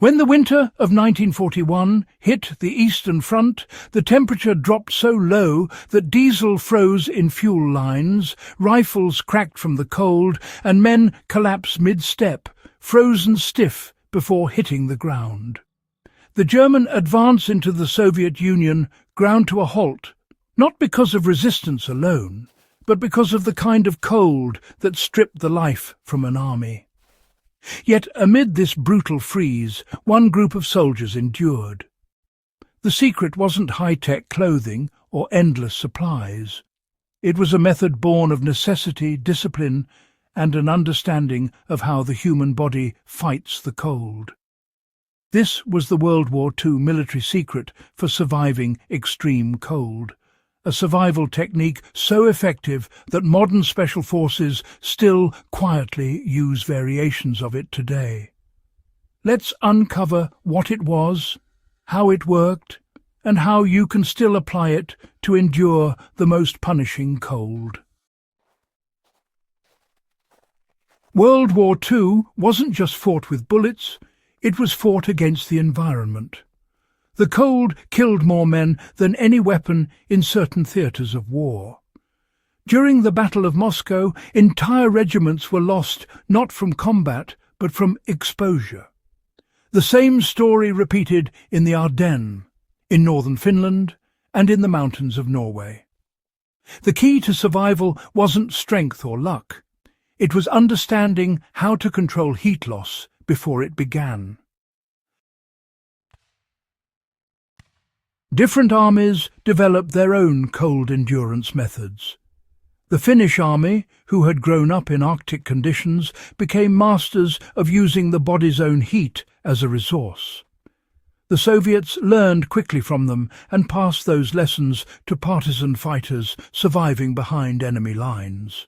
When the winter of 1941 hit the Eastern Front, the temperature dropped so low that diesel froze in fuel lines, rifles cracked from the cold, and men collapsed mid-step, frozen stiff before hitting the ground. The German advance into the Soviet Union ground to a halt, not because of resistance alone, but because of the kind of cold that stripped the life from an army. Yet amid this brutal freeze, one group of soldiers endured. The secret wasn't high-tech clothing or endless supplies. It was a method born of necessity, discipline, and an understanding of how the human body fights the cold. This was the World War II military secret for surviving extreme cold, a survival technique so effective that modern special forces still quietly use variations of it today. Let's uncover what it was, how it worked, and how you can still apply it to endure the most punishing cold. World War II wasn't just fought with bullets, it was fought against the environment. The cold killed more men than any weapon in certain theatres of war. During the Battle of Moscow, entire regiments were lost not from combat, but from exposure. The same story repeated in the Ardennes, in northern Finland, and in the mountains of Norway. The key to survival wasn't strength or luck. It was understanding how to control heat loss before it began. Different armies developed their own cold endurance methods. The Finnish army, who had grown up in Arctic conditions, became masters of using the body's own heat as a resource. The Soviets learned quickly from them and passed those lessons to partisan fighters surviving behind enemy lines.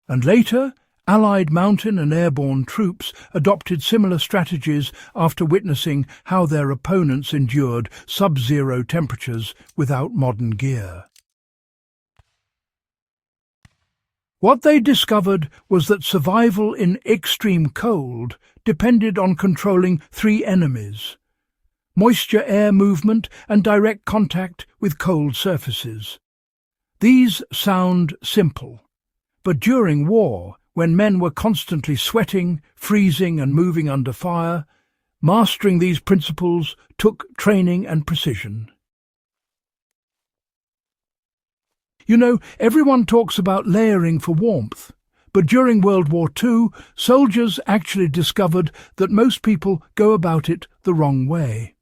And later, Allied mountain and airborne troops adopted similar strategies after witnessing how their opponents endured sub-zero temperatures without modern gear. What they discovered was that survival in extreme cold depended on controlling three enemies: moisture-air movement and direct contact with cold surfaces. These sound simple, but during war, when men were constantly sweating, freezing and moving under fire, mastering these principles took training and precision. You know, everyone talks about layering for warmth, but during World War II, soldiers actually discovered that most people go about it the wrong way.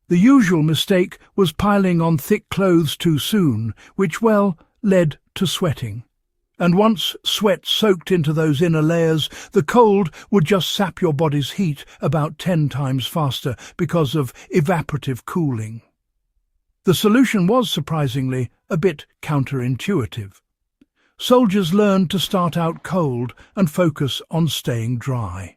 The usual mistake was piling on thick clothes too soon, which, well, led to sweating. And once sweat soaked into those inner layers, the cold would just sap your body's heat about 10 times faster because of evaporative cooling. The solution was, surprisingly, a bit counterintuitive. Soldiers learned to start out cold and focus on staying dry.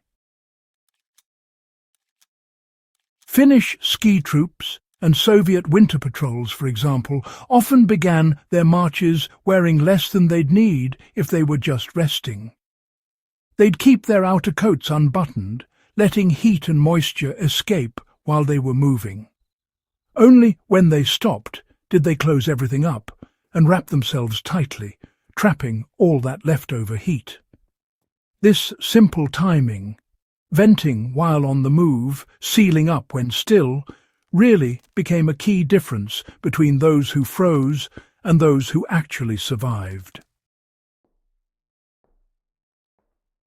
Finnish ski troops and Soviet winter patrols, for example, often began their marches wearing less than they'd need if they were just resting. They'd keep their outer coats unbuttoned, letting heat and moisture escape while they were moving. Only when they stopped did they close everything up and wrap themselves tightly, trapping all that leftover heat. This simple timing, venting while on the move, sealing up when still, really became a key difference between those who froze and those who actually survived.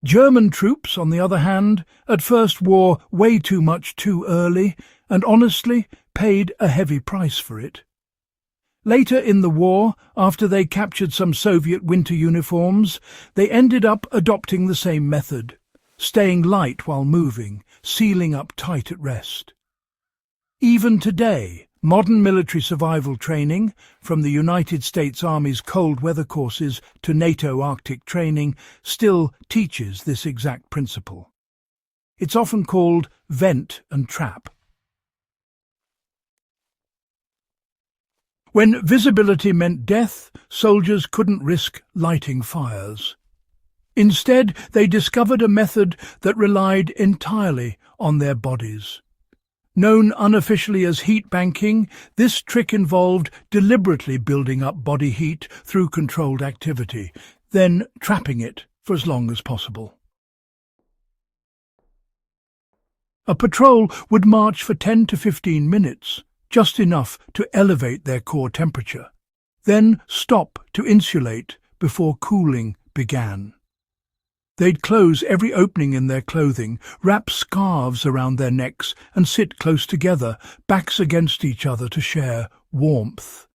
German troops, on the other hand, at first wore way too much too early and honestly paid a heavy price for it. Later in the war, after they captured some Soviet winter uniforms, they ended up adopting the same method, staying light while moving, sealing up tight at rest. Even today, modern military survival training, from the United States Army's cold weather courses to NATO Arctic training, still teaches this exact principle. It's often called vent and trap. When visibility meant death, soldiers couldn't risk lighting fires. Instead, they discovered a method that relied entirely on their bodies. Known unofficially as heat banking, this trick involved deliberately building up body heat through controlled activity, then trapping it for as long as possible. A patrol would march for 10 to 15 minutes, just enough to elevate their core temperature, then stop to insulate before cooling began. They'd close every opening in their clothing, wrap scarves around their necks, and sit close together, backs against each other to share warmth.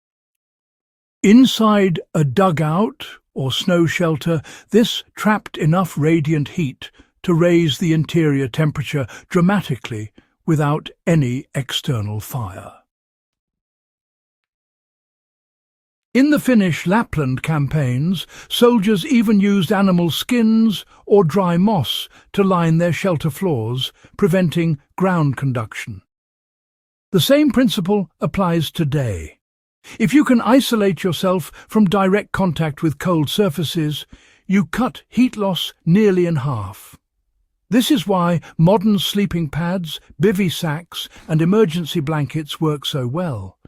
Inside a dugout or snow shelter, this trapped enough radiant heat to raise the interior temperature dramatically without any external fire. In the Finnish Lapland campaigns, soldiers even used animal skins or dry moss to line their shelter floors, preventing ground conduction. The same principle applies today. If you can isolate yourself from direct contact with cold surfaces, you cut heat loss nearly in half. This is why modern sleeping pads, bivy sacks, and emergency blankets work so well.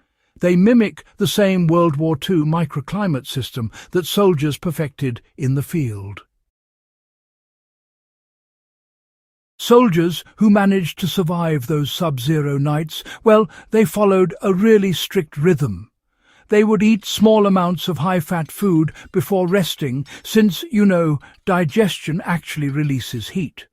They mimic the same World War II microclimate system that soldiers perfected in the field. Soldiers who managed to survive those sub-zero nights, well, they followed a really strict rhythm. They would eat small amounts of high-fat food before resting, since, digestion actually releases heat.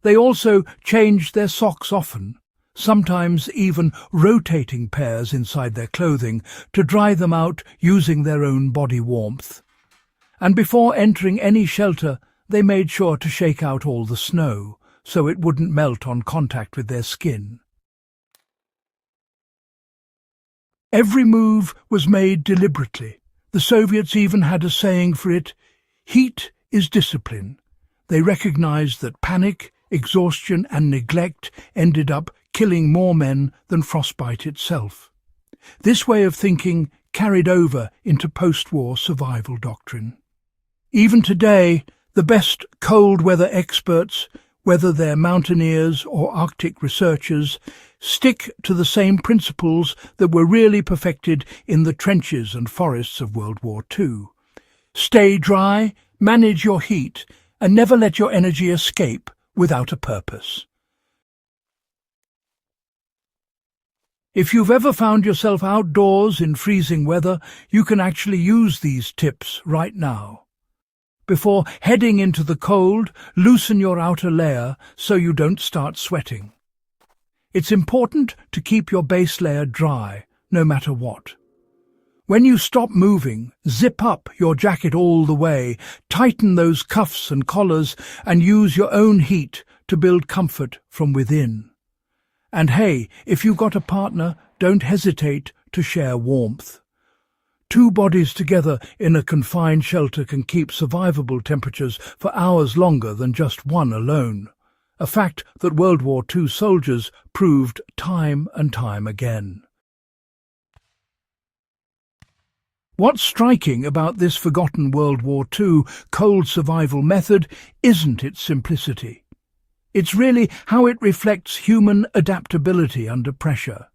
They also changed their socks often, sometimes even rotating pairs inside their clothing to dry them out using their own body warmth. And before entering any shelter, they made sure to shake out all the snow, so it wouldn't melt on contact with their skin. Every move was made deliberately. The Soviets even had a saying for it: heat is discipline. They recognized that panic, exhaustion and neglect ended up killing more men than frostbite itself. This way of thinking carried over into post-war survival doctrine. Even today, the best cold weather experts, whether they're mountaineers or Arctic researchers, stick to the same principles that were really perfected in the trenches and forests of World War II. Stay dry, manage your heat, and never let your energy escape without a purpose. If you've ever found yourself outdoors in freezing weather, you can actually use these tips right now. Before heading into the cold, loosen your outer layer so you don't start sweating. It's important to keep your base layer dry, no matter what. When you stop moving, zip up your jacket all the way, tighten those cuffs and collars, and use your own heat to build comfort from within. And hey, if you've got a partner, don't hesitate to share warmth. Two bodies together in a confined shelter can keep survivable temperatures for hours longer than just one alone, a fact that World War II soldiers proved time and time again. What's striking about this forgotten World War II cold survival method isn't its simplicity. It's really how it reflects human adaptability under pressure.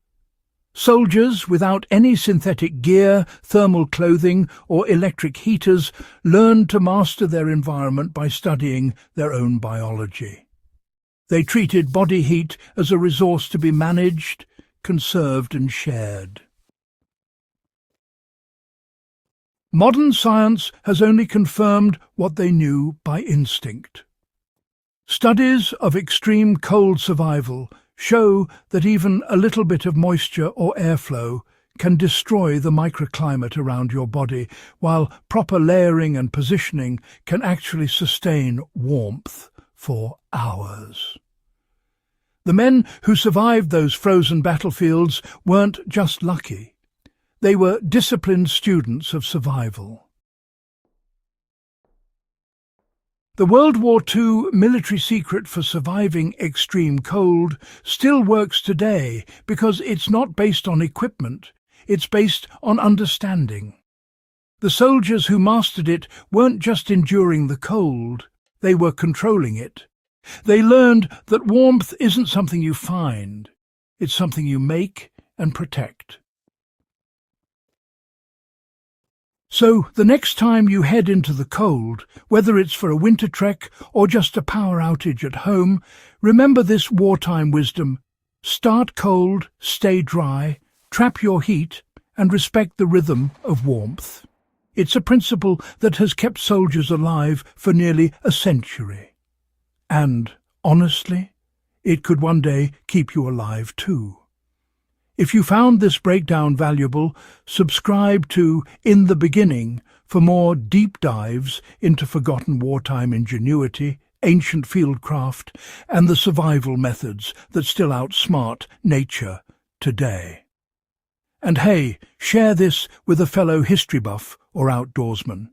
Soldiers without any synthetic gear, thermal clothing, or electric heaters learned to master their environment by studying their own biology. They treated body heat as a resource to be managed, conserved, and shared. Modern science has only confirmed what they knew by instinct. Studies of extreme cold survival show that even a little bit of moisture or airflow can destroy the microclimate around your body, while proper layering and positioning can actually sustain warmth for hours. The men who survived those frozen battlefields weren't just lucky. They were disciplined students of survival. The World War II military secret for surviving extreme cold still works today because it's not based on equipment, it's based on understanding. The soldiers who mastered it weren't just enduring the cold, they were controlling it. They learned that warmth isn't something you find, It's something you make and protect. So, the next time you head into the cold, whether it's for a winter trek or just a power outage at home, remember this wartime wisdom. Start cold, stay dry, trap your heat, and respect the rhythm of warmth. It's a principle that has kept soldiers alive for nearly a century. And, honestly, it could one day keep you alive too. If you found this breakdown valuable, subscribe to In the Beginning for more deep dives into forgotten wartime ingenuity, ancient fieldcraft, and the survival methods that still outsmart nature today. And hey, share this with a fellow history buff or outdoorsman.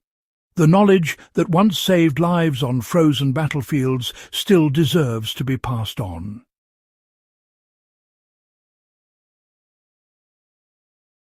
The knowledge that once saved lives on frozen battlefields still deserves to be passed on.